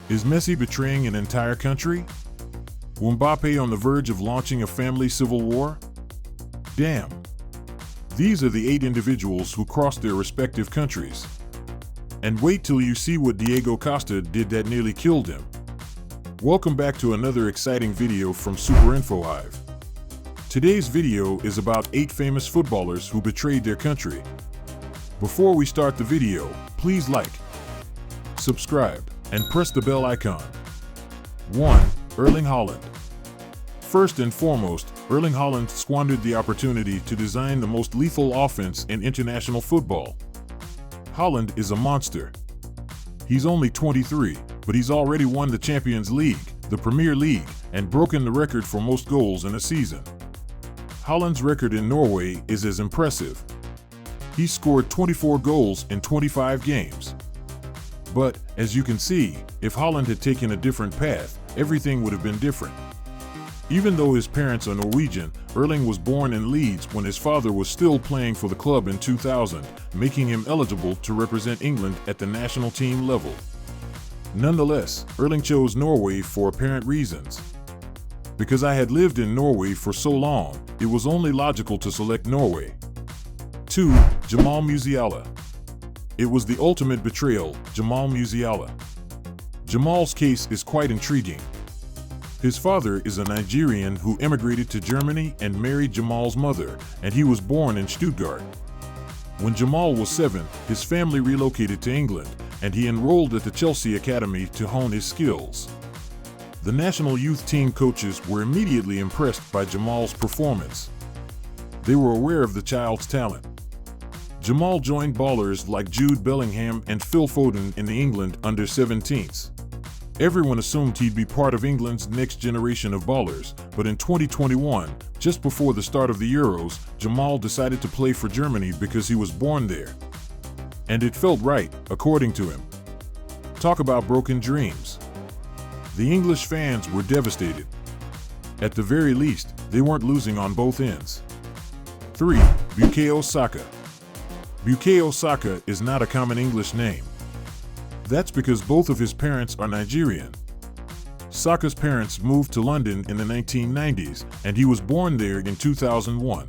Is Messi betraying an entire country? Mbappé on the verge of launching a family civil war? Damn. These are the 8 individuals who crossed their respective countries. And wait till you see what Diego Costa did that nearly killed him. Welcome back to another exciting video from SUPERINFOHIVE. Today's video is about 8 famous footballers who betrayed their country. Before we start the video, please like, subscribe, and press the bell icon. 1. Erling Haaland. First and foremost, Erling Haaland squandered the opportunity to design the most lethal offense in international football. Haaland is a monster. He's only 23, but he's already won the Champions League, the Premier League, and broken the record for most goals in a season. Haaland's record in Norway is as impressive. He scored 24 goals in 25 games. But, as you can see, if Haaland had taken a different path, everything would have been different. Even though his parents are Norwegian, Erling was born in Leeds when his father was still playing for the club in 2000, making him eligible to represent England at the national team level. Nonetheless, Erling chose Norway for apparent reasons. Because I had lived in Norway for so long, it was only logical to select Norway. 2. Jamal Musiala. It was the ultimate betrayal, Jamal Musiala. Jamal's case is quite intriguing. His father is a Nigerian who immigrated to Germany and married Jamal's mother, and he was born in Stuttgart. When Jamal was 7, his family relocated to England, and he enrolled at the Chelsea Academy to hone his skills. The national youth team coaches were immediately impressed by Jamal's performance. They were aware of the child's talent. Jamal joined ballers like Jude Bellingham and Phil Foden in the England under-17s. Everyone assumed he'd be part of England's next generation of ballers, but in 2021, just before the start of the Euros, Jamal decided to play for Germany because he was born there. And it felt right, according to him. Talk about broken dreams. The English fans were devastated. At the very least, they weren't losing on both ends. 3. Bukayo Saka. Bukayo Saka is not a common English name. That's because both of his parents are Nigerian. Saka's parents moved to London in the 1990s, and he was born there in 2001.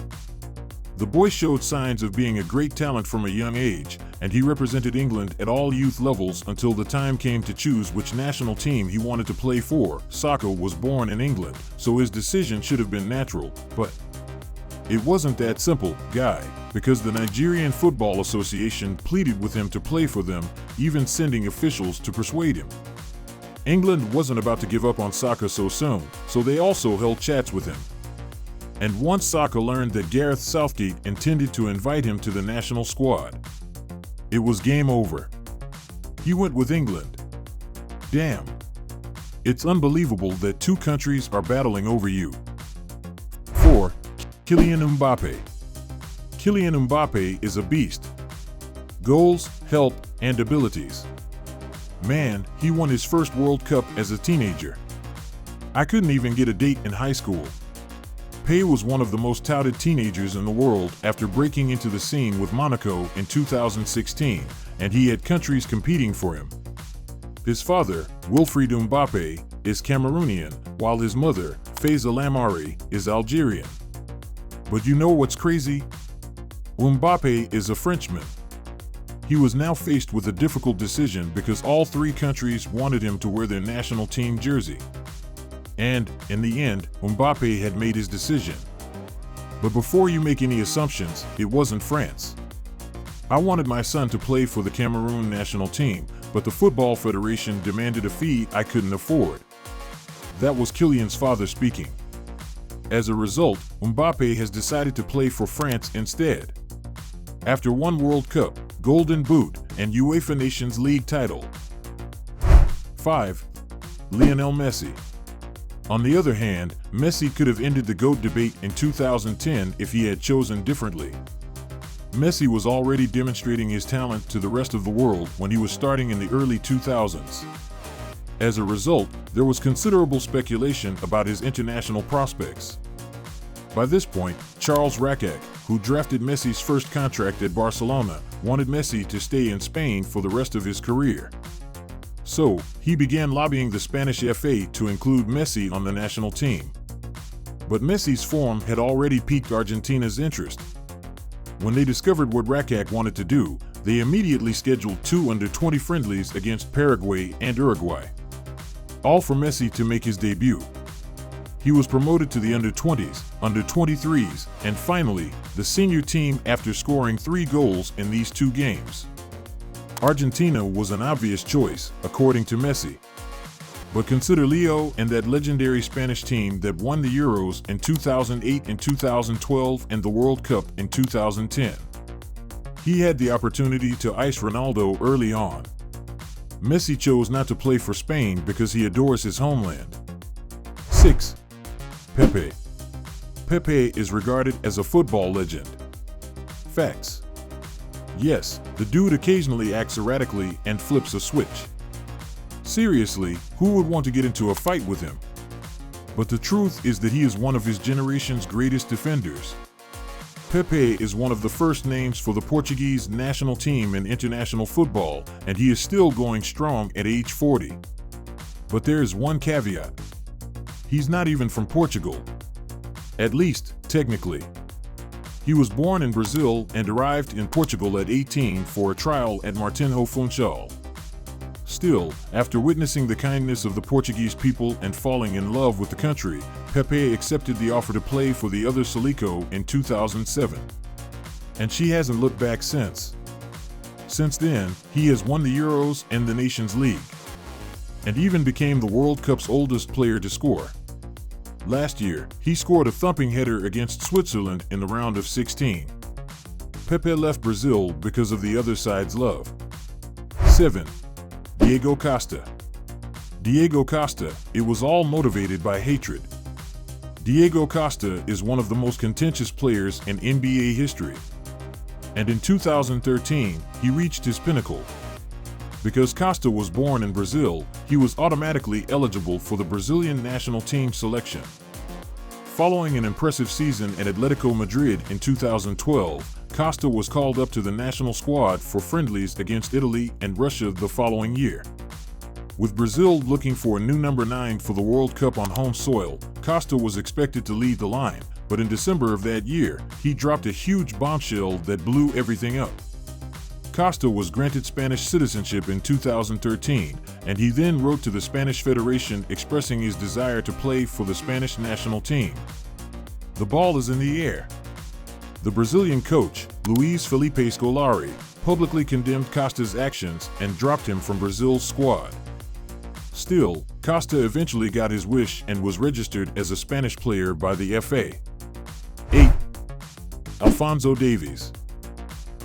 The boy showed signs of being a great talent from a young age, and he represented England at all youth levels until the time came to choose which national team he wanted to play for. Saka was born in England, so his decision should have been natural, but it wasn't that simple, guy, because the Nigerian Football Association pleaded with him to play for them, even sending officials to persuade him. England wasn't about to give up on Saka so soon, so they also held chats with him. And once Saka learned that Gareth Southgate intended to invite him to the national squad, it was game over. He went with England. Damn. It's unbelievable that 2 countries are battling over you. 4. Kylian Mbappé. Kylian Mbappé is a beast. Goals, help, and abilities. Man, he won his first World Cup as a teenager. I couldn't even get a date in high school. Mbappé was one of the most touted teenagers in the world after breaking into the scene with Monaco in 2016, and he had countries competing for him. His father, Wilfried Mbappé, is Cameroonian, while his mother, Faiza Lamari, is Algerian. But you know what's crazy? Mbappé is a Frenchman. He was now faced with a difficult decision because all 3 countries wanted him to wear their national team jersey. And, in the end, Mbappé had made his decision. But before you make any assumptions, it wasn't France. I wanted my son to play for the Cameroon national team, but the Football Federation demanded a fee I couldn't afford. That was Kylian's father speaking. As a result, Mbappé has decided to play for France instead. After 1 World Cup, Golden Boot, and UEFA Nations League title. 5. Lionel Messi. On the other hand, Messi could have ended the GOAT debate in 2010 if he had chosen differently. Messi was already demonstrating his talent to the rest of the world when he was starting in the early 2000s. As a result, there was considerable speculation about his international prospects. By this point, Charles Rakak, who drafted Messi's first contract at Barcelona, wanted Messi to stay in Spain for the rest of his career. So, he began lobbying the Spanish FA to include Messi on the national team. But Messi's form had already piqued Argentina's interest. When they discovered what Rakak wanted to do, they immediately scheduled 2 under-20 friendlies against Paraguay and Uruguay, all for Messi to make his debut. He was promoted to the under-20s, under-23s, and finally, the senior team after scoring 3 goals in these 2 games. Argentina was an obvious choice, according to Messi. But consider Leo and that legendary Spanish team that won the Euros in 2008 and 2012 and the World Cup in 2010. He had the opportunity to ice Ronaldo early on. Messi chose not to play for Spain because he adores his homeland. 6. Pepe. Pepe is regarded as a football legend. Facts. Yes, the dude occasionally acts erratically and flips a switch. Seriously, who would want to get into a fight with him? But the truth is that he is one of his generation's greatest defenders. Pepe is one of the first names for the Portuguese national team in international football, and he is still going strong at age 40. But there is one caveat. He's not even from Portugal. At least, technically. He was born in Brazil and arrived in Portugal at 18 for a trial at Martinho Funchal. Still, after witnessing the kindness of the Portuguese people and falling in love with the country, Pepe accepted the offer to play for the other Silico in 2007. And she hasn't looked back since. Since then, he has won the Euros and the Nations League, and even became the World Cup's oldest player to score. Last year, he scored a thumping header against Switzerland in the round of 16. Pepe left Brazil because of the other side's love. 7. Diego Costa. Diego Costa, it was all motivated by hatred. Diego Costa is one of the most contentious players in NBA history. And in 2013, he reached his pinnacle. Because Costa was born in Brazil, he was automatically eligible for the Brazilian national team selection. Following an impressive season at Atletico Madrid in 2012, Costa was called up to the national squad for friendlies against Italy and Russia the following year. With Brazil looking for a new number 9 for the World Cup on home soil, Costa was expected to lead the line, but in December of that year, he dropped a huge bombshell that blew everything up. Costa was granted Spanish citizenship in 2013, and he then wrote to the Spanish Federation expressing his desire to play for the Spanish national team. The ball is in the air. The Brazilian coach, Luiz Felipe Scolari, publicly condemned Costa's actions and dropped him from Brazil's squad. Still, Costa eventually got his wish and was registered as a Spanish player by the FA. 8. Alphonso Davies.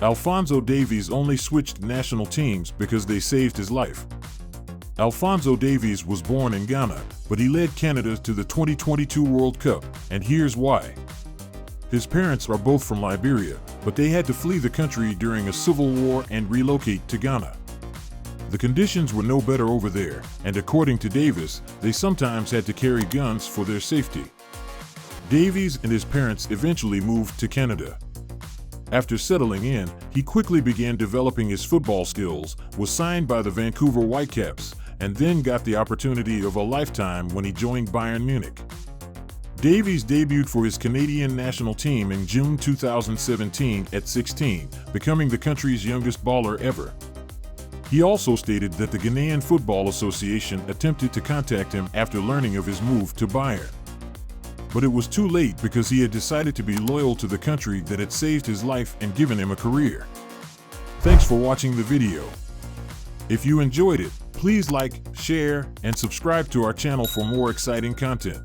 Alphonso Davies only switched national teams because they saved his life. Alphonso Davies was born in Ghana, but he led Canada to the 2022 World Cup, and here's why. His parents are both from Liberia, but they had to flee the country during a civil war and relocate to Ghana. The conditions were no better over there, and according to Davies, they sometimes had to carry guns for their safety. Davies and his parents eventually moved to Canada. After settling in, he quickly began developing his football skills, was signed by the Vancouver Whitecaps, and then got the opportunity of a lifetime when he joined Bayern Munich. Davies debuted for his Canadian national team in June 2017 at 16, becoming the country's youngest baller ever. He also stated that the Ghanaian Football Association attempted to contact him after learning of his move to Bayern. But it was too late because he had decided to be loyal to the country that had saved his life and given him a career. Thanks for watching the video. If you enjoyed it, please like, share, and subscribe to our channel for more exciting content.